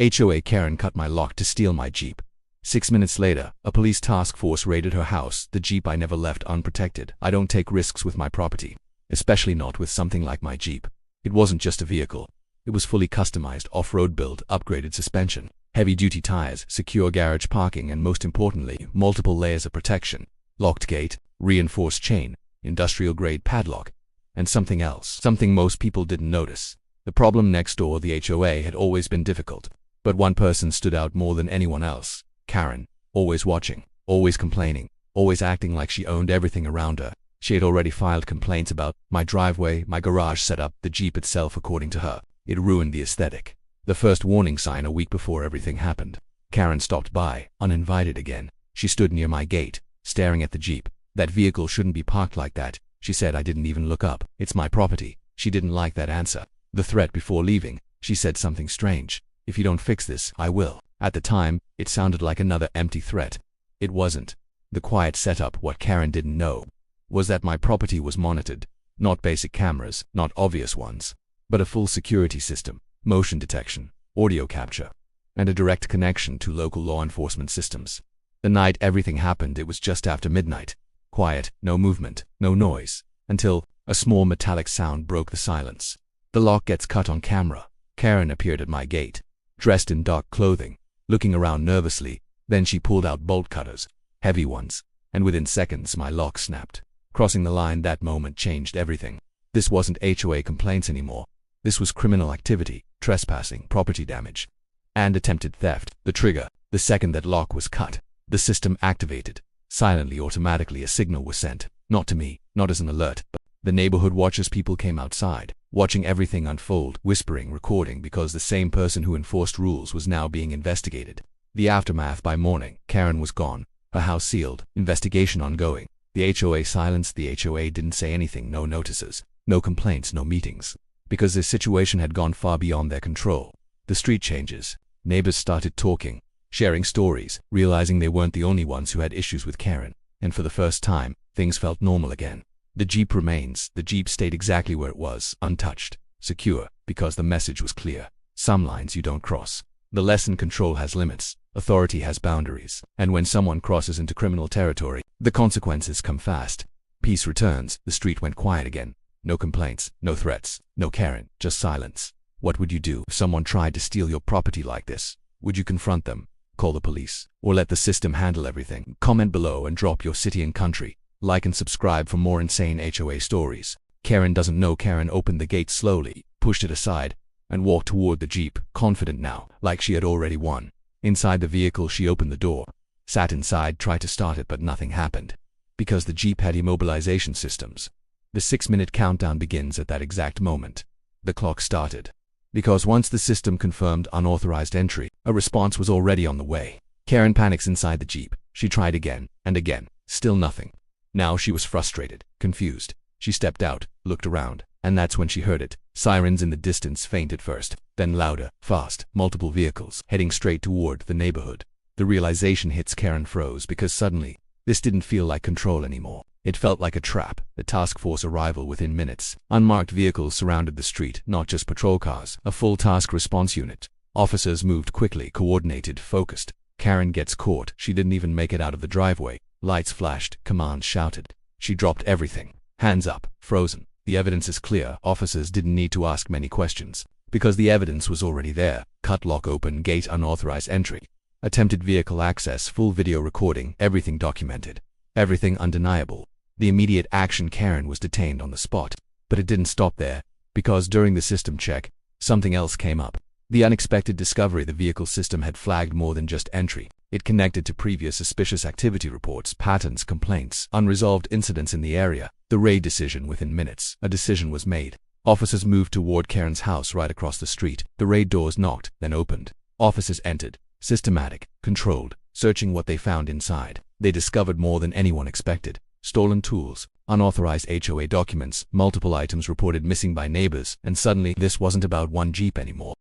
HOA Karen cut my lock to steal my Jeep. 6 minutes later, a police task force raided her house. The Jeep I never left unprotected. I don't take risks with my property, especially not with something like my Jeep. It wasn't just a vehicle. It was fully customized, off-road build, upgraded suspension, heavy-duty tires, secure garage parking, and most importantly, multiple layers of protection. Locked gate, reinforced chain, industrial-grade padlock, and something else. Something most people didn't notice. The problem next door, the HOA, had always been difficult. But one person stood out more than anyone else. Karen. Always watching, always complaining, always acting like she owned everything around her. She had already filed complaints about my driveway, my garage setup, the Jeep itself. According to her, it ruined the aesthetic. The first warning sign a week before everything happened. Karen stopped by, uninvited again. She stood near my gate, staring at the Jeep. That vehicle shouldn't be parked like that, she said. I didn't even look up. It's my property. She didn't like that answer. The threat before leaving, she said something strange. If you don't fix this, I will. At the time, it sounded like another empty threat. It wasn't. The quiet setup. What Karen didn't know was that my property was monitored. Not basic cameras, not obvious ones, but a full security system, motion detection, audio capture, and a direct connection to local law enforcement systems. The night everything happened, it was just after midnight. Quiet, no movement, no noise, until a small metallic sound broke the silence. The lock gets cut on camera. Karen appeared at my gate, dressed in dark clothing, looking around nervously. Then she pulled out bolt cutters, heavy ones, and within seconds my lock snapped. Crossing the line that moment changed everything. This wasn't HOA complaints anymore. This was criminal activity, trespassing, property damage, and attempted theft. The trigger, the second that lock was cut, the system activated. Silently, automatically, a signal was sent. Not to me, not as an alert, but the neighborhood watchers. People came outside, watching everything unfold, whispering, recording, because the same person who enforced rules was now being investigated. The aftermath: by morning, Karen was gone, her house sealed, investigation ongoing. The HOA silenced. The HOA didn't say anything. No notices, no complaints, no meetings, because this situation had gone far beyond their control. The street changes. Neighbors started talking, sharing stories, realizing they weren't the only ones who had issues with Karen. And for the first time, things felt normal again. The Jeep remains. The Jeep stayed exactly where it was, untouched, secure, because the message was clear. Some lines you don't cross. The lesson: control has limits, authority has boundaries, and when someone crosses into criminal territory, the consequences come fast. Peace returns. The street went quiet again. No complaints, no threats, no Karen, just silence. What would you do if someone tried to steal your property like this? Would you confront them, call the police, or let the system handle everything? Comment below and drop your city and country. Like and subscribe for more insane HOA stories. Karen doesn't know. Karen opened the gate slowly, pushed it aside, and walked toward the Jeep, confident now, like she had already won. Inside the vehicle, she opened the door, sat inside, tried to start it, but nothing happened, because the Jeep had immobilization systems. The 6-minute countdown begins at that exact moment. The clock started, because once the system confirmed unauthorized entry, a response was already on the way. Karen panics inside the Jeep. She tried again and again, still nothing. Now she was frustrated, confused. She stepped out, looked around, and that's when she heard it. Sirens in the distance, faint at first, then louder, fast, multiple vehicles heading straight toward the neighborhood. The realization hits. Karen froze, because suddenly, this didn't feel like control anymore. It felt like a trap. The task force arrival within minutes. Unmarked vehicles surrounded the street, not just patrol cars, a full task response unit. Officers moved quickly, coordinated, focused. Karen gets caught. She didn't even make it out of the driveway. Lights flashed, commands shouted. She dropped everything. Hands up, frozen. The evidence is clear. Officers didn't need to ask many questions, because the evidence was already there. Cut lock open, gate unauthorized entry, attempted vehicle access, full video recording, everything documented, everything undeniable. The immediate action: Karen was detained on the spot. But it didn't stop there, because during the system check, something else came up. The unexpected discovery: the vehicle system had flagged more than just entry. It connected to previous suspicious activity reports, patterns, complaints, unresolved incidents in the area. The raid decision: within minutes, a decision was made. Officers moved toward Karen's house right across the street. The raid doors knocked, then opened. Officers entered, systematic, controlled, searching. What they found inside, they discovered more than anyone expected. Stolen tools, unauthorized HOA documents, multiple items reported missing by neighbors, and suddenly this wasn't about one Jeep anymore.